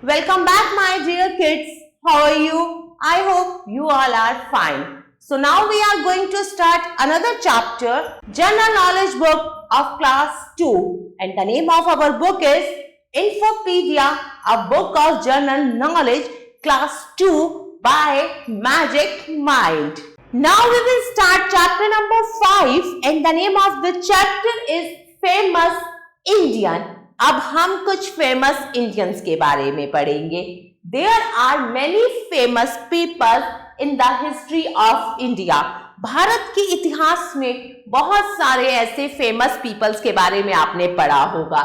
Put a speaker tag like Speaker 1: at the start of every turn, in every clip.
Speaker 1: Welcome back, my dear kids. How are you? I hope you all are fine. So now we are going to start another chapter, General Knowledge book of class 2. And the name of our book is Infopedia, a book of general knowledge, class 2 by Magic Mind. Now we will start chapter number 5 and the name of the chapter is Famous Indian. अब हम कुछ famous Indians के बारे में पढ़ेंगे. There are many famous people in the history of India. Bharat के इतिहास में बहुत सारे ऐसे फेमस पीपल्स के बारे में आपने पढ़ा होगा.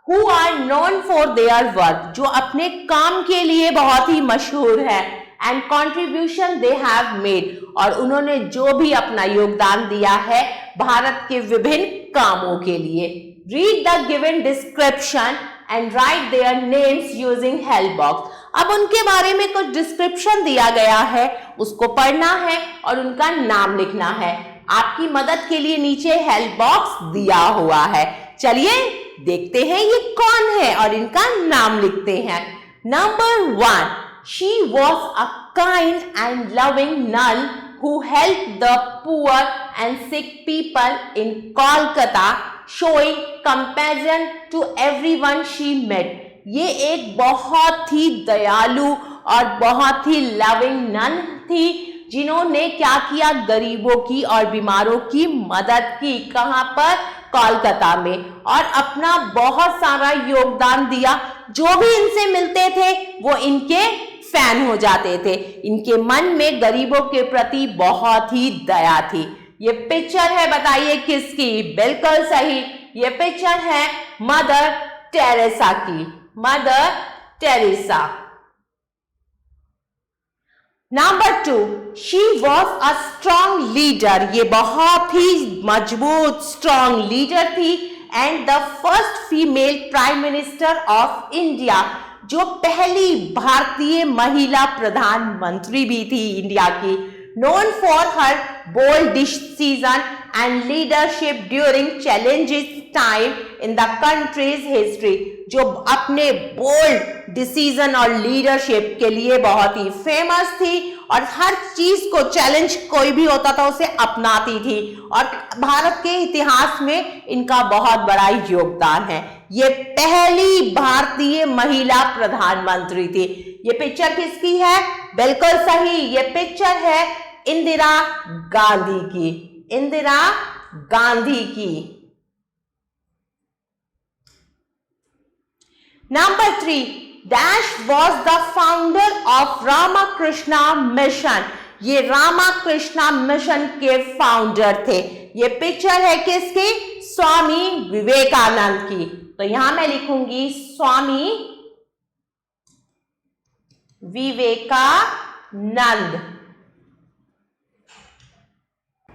Speaker 1: Who are known for their work, जो अपने काम के लिए बहुत ही मशहूर है. And contribution they have made, और उन्होंने जो भी अपना योगदान दिया है भारत के विभिन्न कामों के लिए. Read the given description and write their names using help box. अब उनके बारे में कुछ डिस्क्रिप्शन दिया गया है, उसको पढ़ना है और उनका नाम लिखना है. आपकी मदद के लिए नीचे हेल्प बॉक्स दिया हुआ है. चलिए देखते हैं ये कौन है और इनका नाम लिखते हैं. Number 1, she was a kind and loving nun who helped the poor and sick people in Kolkata, showing compassion to everyone she met. ये एक बहुत ही दयालु और बहुत ही लविंग नन थी जिन्होंने क्या किया, गरीबों की और बीमारों की मदद की. कहां पर? कोलकाता में. और अपना बहुत सारा योगदान दिया. जो भी इनसे मिलते थे वो इनके फैन हो जाते थे. इनके मन में गरीबों के प्रति बहुत ही दया थी. ये पिक्चर है, बताइए किसकी? बिल्कुल सही, ये पिक्चर है मदर टेरेसा की. Mother Teresa. Number 2, she was a strong leader. ये बहुत ही मजबूत स्ट्रॉन्ग लीडर थी. And the first female prime minister of India, जो पहली भारतीय महिला प्रधानमंत्री भी थी इंडिया की. Known for her bold decision and leadership during challenges time in the country's history, जो अपने बोल्ड डिसीजन और लीडरशिप के लिए बहुत ही फेमस थी और हर चीज को चैलेंज कोई भी होता था उसे अपनाती थी. और भारत के इतिहास में इनका बहुत बड़ा योगदान है. ये पहली भारतीय महिला प्रधानमंत्री थी. ये पिक्चर किसकी है? बिल्कुल सही, ये पिक्चर है इंदिरा गांधी की. इंदिरा गांधी की. Number 3, dash was the founder of Ramakrishna mission. ये रामाकृष्णा मिशन के फाउंडर थे. ये पिक्चर है किसकी? स्वामी विवेकानंद की. तो यहां मैं लिखूंगी Swami Vivekananda.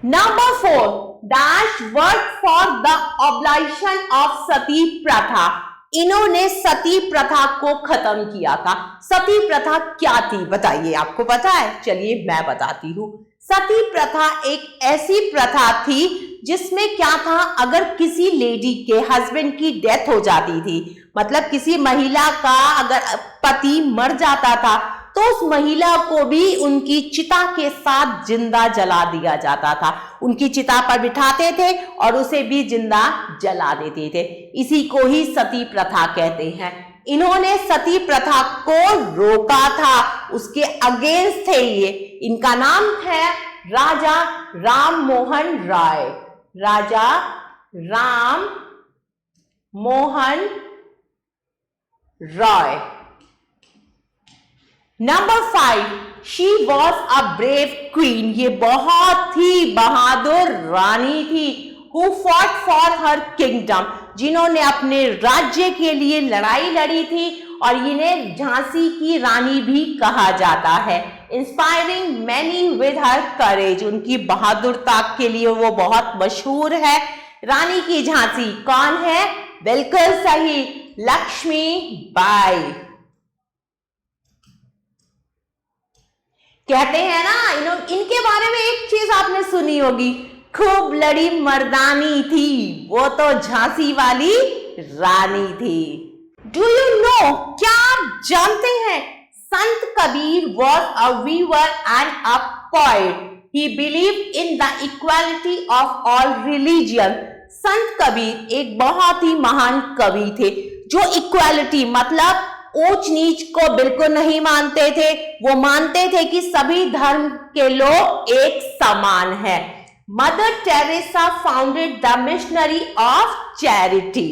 Speaker 1: Number 4, dash work for the abolition of sati pratha. इन्होंने सती प्रथा को खत्म किया था. सती प्रथा क्या थी बताइए, आपको पता है? चलिए मैं बताती हूं. सती प्रथा एक ऐसी प्रथा थी जिसमें क्या था, अगर किसी लेडी के हस्बैंड की डेथ हो जाती थी, मतलब किसी महिला का अगर पति मर जाता था तो उस महिला को भी उनकी चिता के साथ जिंदा जला दिया जाता था. उनकी चिता पर बिठाते थे और उसे भी जिंदा जला देते थे. इसी को ही सती प्रथा कहते हैं. इन्होंने सती प्रथा को रोका था, उसके अगेंस्ट थे ये. इनका नाम है Raja Ram Mohan Rai. Raja Ram Mohan Roy. Number 5, she was a brave queen. ये बहुत ही बहादुर रानी थी. Who fought for her kingdom, जिन्होंने अपने राज्य के लिए लड़ाई लड़ी थी और इन्हें झांसी की रानी भी कहा जाता है. इंस्पायरिंग मैनी विद हर करेज, उनकी बहादुरता के लिए वो बहुत मशहूर है. रानी की झांसी कौन है? बिल्कुल सही, लक्ष्मी बाई. कहते हैं ना, इनके बारे में एक चीज आपने सुनी होगी, खूब लड़ी मर्दानी थी, वो तो झांसी वाली रानी थी. डू यू नो, क्या जानते हैं संत Kabir was a weaver and a poet. He believed in the equality of all religion. संत कबीर एक बहुत ही महान कवि थे जो इक्वालिटी मतलब ऊंच नीच को बिल्कुल नहीं मानते थे। वो मानते थे कि सभी धर्म के लोग एक समान है। Mother Teresa founded the Missionary of Charity.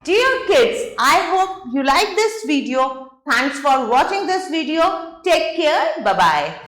Speaker 1: Dear kids, I hope you like this video. Thanks for watching this video. Take care. Bye-bye.